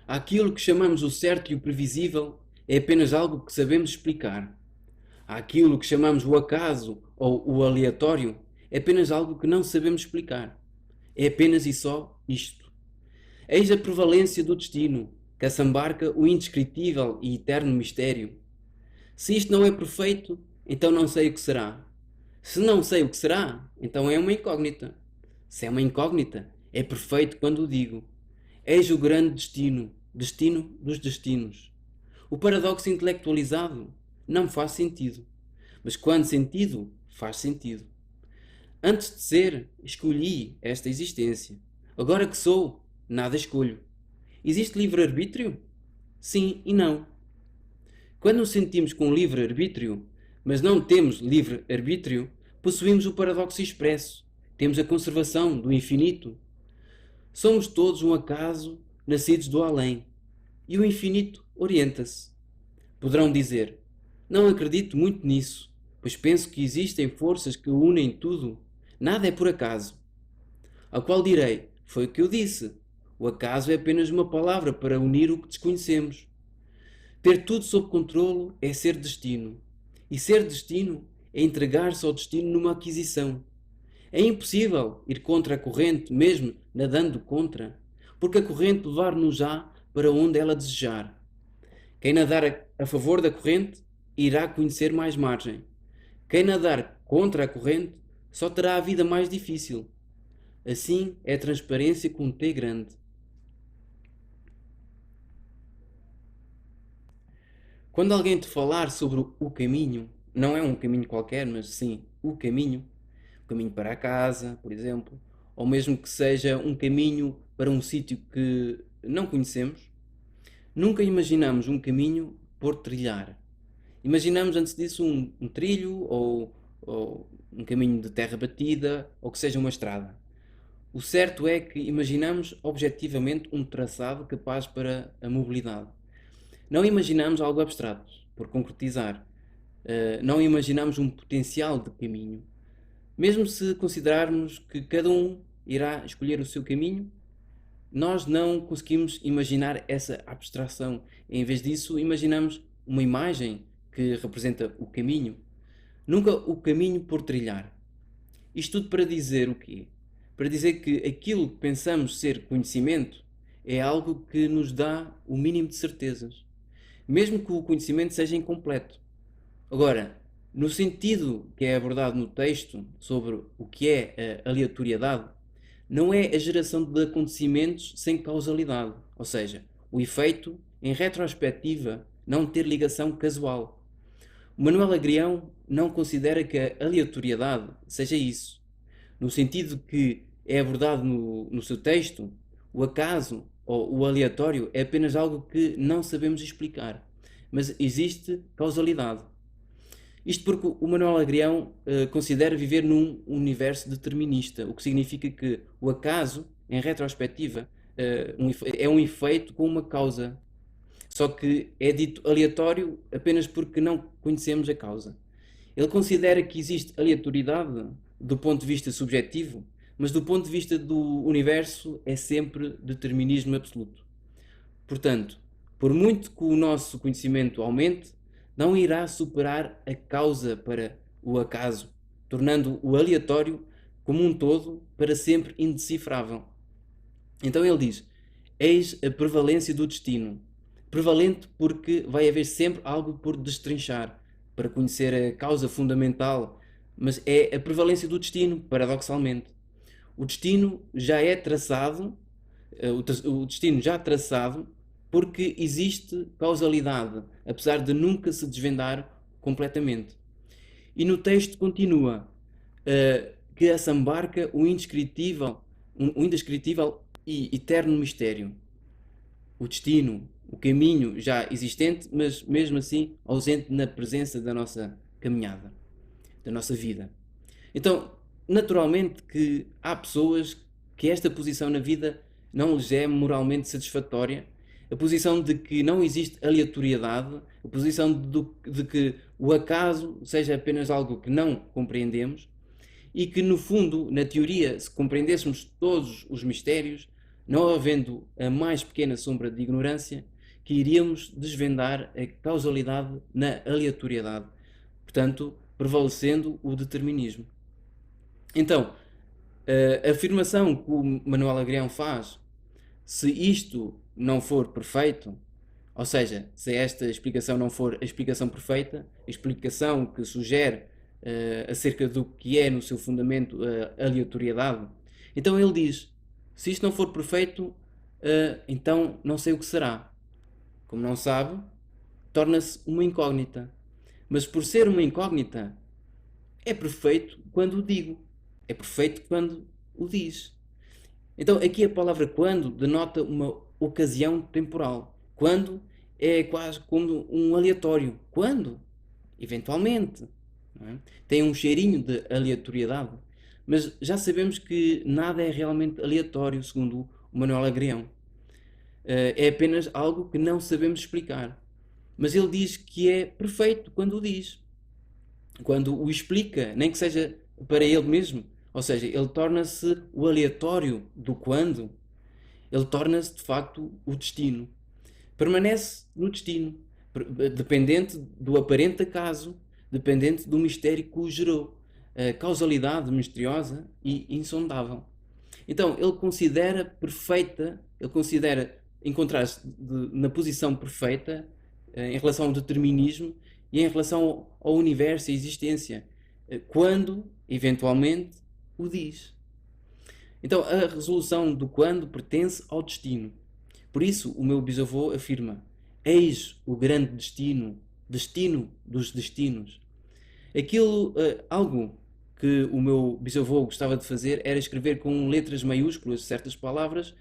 Aquilo que chamamos o certo e o previsível é apenas algo que sabemos explicar. Aquilo que chamamos o acaso ou o aleatório é apenas algo que não sabemos explicar. É apenas e só isto. Eis a prevalência do destino, que assambarca o indescritível e eterno mistério. Se isto não é perfeito, então não sei o que será. Se não sei o que será, então é uma incógnita. Se é uma incógnita, é perfeito quando o digo. Eis o grande destino, destino dos destinos. O paradoxo intelectualizado não faz sentido, mas quando sentido, faz sentido. Antes de ser, escolhi esta existência. Agora que sou, nada escolho. Existe livre-arbítrio? Sim e não. Quando nos sentimos com livre-arbítrio, mas não temos livre-arbítrio, possuímos o paradoxo expresso. Temos a conservação do infinito. Somos todos um acaso nascidos do além. E o infinito orienta-se. Poderão dizer: não acredito muito nisso, pois penso que existem forças que unem tudo. Nada é por acaso. Ao qual direi: foi o que eu disse. O acaso é apenas uma palavra para unir o que desconhecemos. Ter tudo sob controlo é ser destino. E ser destino é entregar-se ao destino numa aquisição. É impossível ir contra a corrente, mesmo nadando contra, porque a corrente levar-nos-á para onde ela desejar. Quem nadar a favor da corrente irá conhecer mais margem. Quem nadar contra a corrente só terá a vida mais difícil. Assim é a transparência com um T grande. Quando alguém te falar sobre o caminho, não é um caminho qualquer, mas sim o caminho para a casa, por exemplo, ou mesmo que seja um caminho para um sítio que não conhecemos, nunca imaginamos um caminho por trilhar. Imaginamos antes disso um trilho ou um caminho de terra batida ou que seja uma estrada. O certo é que imaginamos objetivamente um traçado capaz para a mobilidade. Não imaginamos algo abstrato, por concretizar. Não imaginamos um potencial de caminho. Mesmo se considerarmos que cada um irá escolher o seu caminho, nós não conseguimos imaginar essa abstração. Em vez disso, imaginamos uma imagem que representa o caminho. Nunca o caminho por trilhar. Isto tudo para dizer o quê? Para dizer que aquilo que pensamos ser conhecimento é algo que nos dá o mínimo de certezas, mesmo que o conhecimento seja incompleto. Agora, no sentido que é abordado no texto sobre o que é a aleatoriedade, não é a geração de acontecimentos sem causalidade, ou seja, o efeito, em retrospectiva, não ter ligação casual. O Manuel Agrião não considera que a aleatoriedade seja isso, no sentido que é abordado no seu texto, o acaso ou o aleatório é apenas algo que não sabemos explicar, mas existe causalidade. Isto porque o Manuel Agrião considera viver num universo determinista, o que significa que o acaso, em retrospectiva, é um efeito com uma causa. Só que é dito aleatório apenas porque não conhecemos a causa. Ele considera que existe aleatoriedade do ponto de vista subjetivo, mas do ponto de vista do universo é sempre determinismo absoluto. Portanto, por muito que o nosso conhecimento aumente, não irá superar a causa para o acaso, tornando o aleatório como um todo para sempre indecifrável. Então ele diz: eis a prevalência do destino. Prevalente porque vai haver sempre algo por destrinchar, para conhecer a causa fundamental, mas é a prevalência do destino, paradoxalmente. O destino já é traçado, o destino já traçado, porque existe causalidade, apesar de nunca se desvendar completamente. E no texto continua que assambarca o indescritível, um indescritível e eterno mistério. O destino, o caminho já existente, mas mesmo assim ausente na presença da nossa caminhada, da nossa vida. Então, naturalmente que há pessoas que esta posição na vida não lhes é moralmente satisfatória, a posição de que não existe aleatoriedade, a posição de que o acaso seja apenas algo que não compreendemos e que, no fundo, na teoria, se compreendêssemos todos os mistérios, não havendo a mais pequena sombra de ignorância, que iríamos desvendar a causalidade na aleatoriedade, portanto, prevalecendo o determinismo. Então, a afirmação que o Manuel Agrião faz, se isto não for perfeito, ou seja, se esta explicação não for a explicação perfeita, a explicação que sugere acerca do que é no seu fundamento a aleatoriedade, então ele diz: se isto não for perfeito, então não sei o que será. Como não sabe, torna-se uma incógnita. Mas por ser uma incógnita, é perfeito quando o digo. É perfeito quando o diz. Então, aqui a palavra quando denota uma ocasião temporal. Quando é quase como um aleatório. Quando? Eventualmente. Não é? Tem um cheirinho de aleatoriedade. Mas já sabemos que nada é realmente aleatório, segundo o Manuel Agrião. É apenas algo que não sabemos explicar. Mas ele diz que é perfeito quando o diz. Quando o explica, nem que seja para ele mesmo. Ou seja, ele torna-se o aleatório do quando. Ele torna-se de facto o destino. Permanece no destino, dependente do aparente acaso, dependente do mistério que o gerou. A causalidade misteriosa e insondável. Então, ele considera perfeita, ele considera encontrar-se na posição perfeita em relação ao determinismo e em relação ao universo e à existência, quando, eventualmente, o diz. Então, a resolução do quando pertence ao destino. Por isso, o meu bisavô afirma: eis o grande destino, destino dos destinos. Aquilo, algo que o meu bisavô gostava de fazer era escrever com letras maiúsculas certas palavras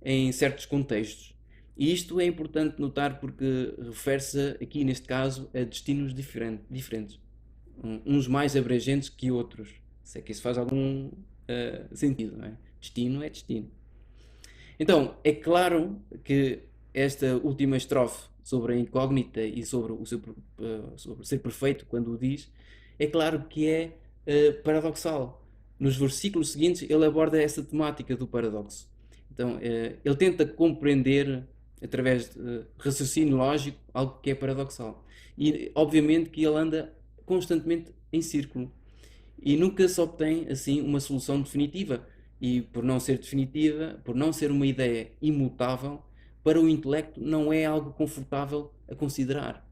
em certos contextos. E isto é importante notar porque refere-se aqui, neste caso, a destinos diferentes. Uns mais abrangentes que outros. Se é que isso faz algum sentido, não é? Destino é destino. Então, é claro que esta última estrofe sobre a incógnita e sobre sobre ser perfeito, quando o diz, é claro que é paradoxal. Nos versículos seguintes, ele aborda essa temática do paradoxo. Então, ele tenta compreender, através de raciocínio lógico, algo que é paradoxal. E, obviamente, que ele anda constantemente em círculo e nunca se obtém assim uma solução definitiva. E por não ser definitiva, por não ser uma ideia imutável, para o intelecto não é algo confortável a considerar.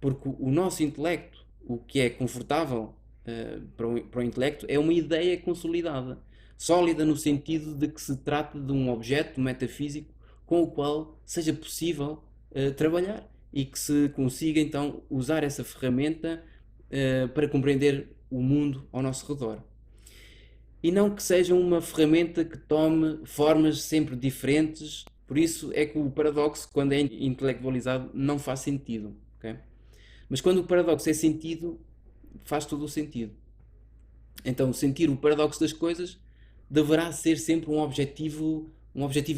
Porque o nosso intelecto, o que é confortável para o intelecto, é uma ideia consolidada, sólida no sentido de que se trata de um objeto metafísico com o qual seja possível trabalhar e que se consiga então usar essa ferramenta para compreender o mundo ao nosso redor. E não que seja uma ferramenta que tome formas sempre diferentes, por isso é que o paradoxo, quando é intelectualizado, não faz sentido. Okay? Mas quando o paradoxo é sentido, faz todo o sentido. Então, sentir o paradoxo das coisas deverá ser sempre um objetivo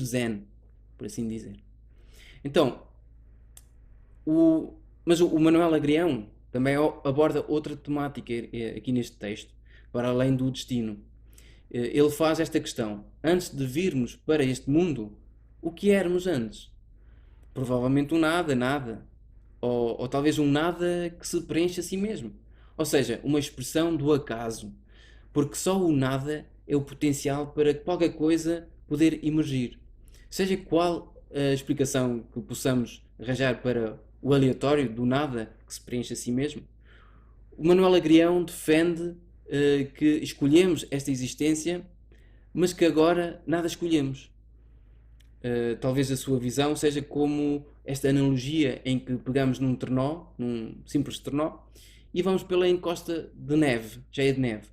zen, por assim dizer. Então, mas o Manuel Agrião também aborda outra temática aqui neste texto, para além do destino. Ele faz esta questão: antes de virmos para este mundo, o que éramos antes? Provavelmente um nada, nada. Ou talvez um nada que se preenche a si mesmo. Ou seja, uma expressão do acaso. Porque só o nada é o potencial para qualquer coisa poder emergir. Seja qual a explicação que possamos arranjar para o aleatório do nada que se preenche a si mesmo, o Manuel Agrião defende que escolhemos esta existência, mas que agora nada escolhemos. Talvez a sua visão seja como esta analogia em que pegamos num trenó, num simples trenó, e vamos pela encosta de neve, cheia de neve.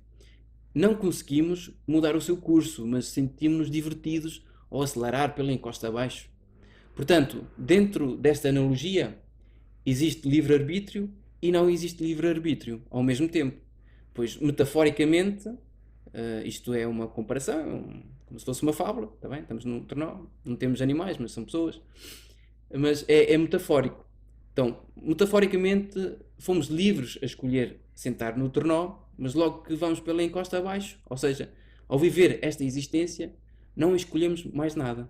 Não conseguimos mudar o seu curso, mas sentimos-nos divertidos ao acelerar pela encosta abaixo. Portanto, dentro desta analogia, existe livre-arbítrio e não existe livre-arbítrio ao mesmo tempo. Pois, metaforicamente, isto é uma comparação, como se fosse uma fábula, tá bem? Estamos num trenó, não temos animais, mas são pessoas. Mas é metafórico. Então, metaforicamente, fomos livres a escolher sentar no trenó, mas logo que vamos pela encosta abaixo, ou seja, ao viver esta existência, não escolhemos mais nada.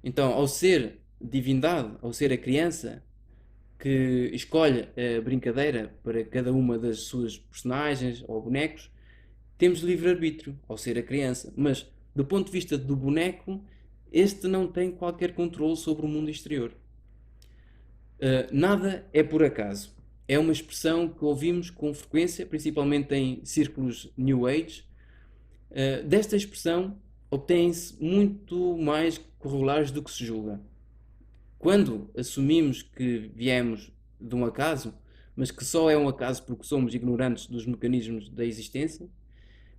Então, ao ser divindade, ao ser a criança que escolhe a brincadeira para cada uma das suas personagens ou bonecos, temos livre-arbítrio ao ser a criança. Mas, do ponto de vista do boneco, este não tem qualquer controle sobre o mundo exterior. Nada é por acaso. É uma expressão que ouvimos com frequência, principalmente em círculos New Age. Desta expressão obtêm-se muito mais corolares do que se julga. Quando assumimos que viemos de um acaso, mas que só é um acaso porque somos ignorantes dos mecanismos da existência,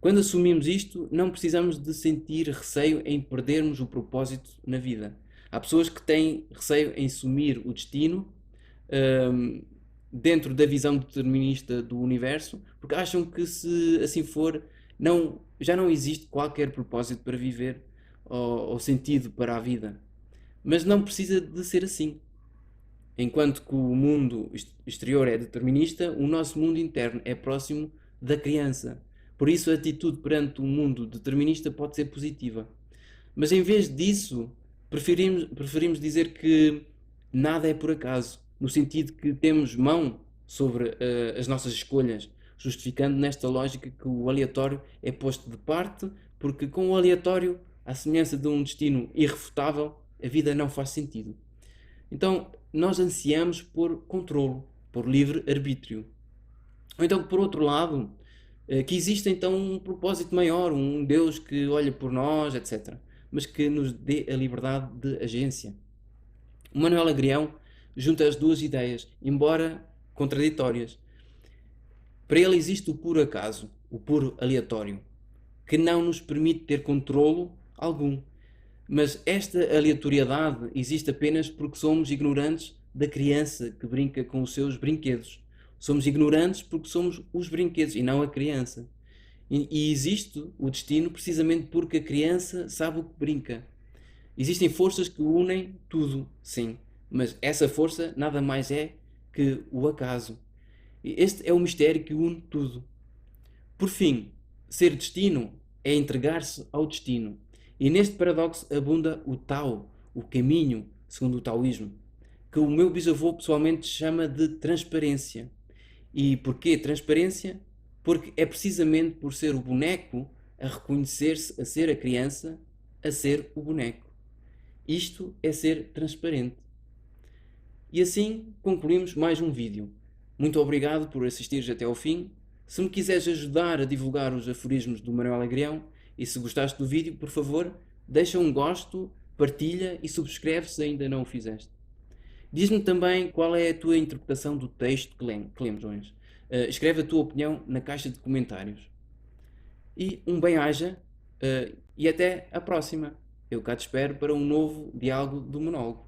quando assumimos isto, não precisamos de sentir receio em perdermos o propósito na vida. Há pessoas que têm receio em assumir o destino hum, dentro da visão determinista do universo, porque acham que se assim for, já não existe qualquer propósito para viver ou sentido para a vida. Mas não precisa de ser assim. Enquanto que o mundo exterior é determinista, o nosso mundo interno é próximo da criança. Por isso, a atitude perante um mundo determinista pode ser positiva. Mas em vez disso, preferimos dizer que nada é por acaso, no sentido que temos mão sobre as nossas escolhas, justificando nesta lógica que o aleatório é posto de parte, porque com o aleatório, à semelhança de um destino irrefutável, a vida não faz sentido. Então, nós ansiamos por controlo, por livre arbítrio. Ou então, por outro lado, que existe então um propósito maior, um Deus que olha por nós, etc. Mas que nos dê a liberdade de agência. O Manuel Agrião junta as duas ideias, embora contraditórias. Para ele existe o puro acaso, o puro aleatório, que não nos permite ter controlo algum. Mas esta aleatoriedade existe apenas porque somos ignorantes da criança que brinca com os seus brinquedos. Somos ignorantes porque somos os brinquedos e não a criança. E existe o destino precisamente porque a criança sabe o que brinca. Existem forças que unem tudo, sim, mas essa força nada mais é que o acaso. Este é o mistério que une tudo. Por fim, ser destino é entregar-se ao destino. E neste paradoxo abunda o Tao, o caminho, segundo o taoísmo, que o meu bisavô pessoalmente chama de transparência. E porquê transparência? Porque é precisamente por ser o boneco a reconhecer-se a ser a criança, a ser o boneco. Isto é ser transparente. E assim concluímos mais um vídeo. Muito obrigado por assistires até ao fim. Se me quiseres ajudar a divulgar os aforismos do Manuel Agrião e se gostaste do vídeo, por favor, deixa um gosto, partilha e subscreve se ainda não o fizeste. Diz-me também qual é a tua interpretação do texto que lemos hoje. Escreve a tua opinião na caixa de comentários. E um bem-aja e até à próxima. Eu cá te espero para um novo diálogo do monólogo.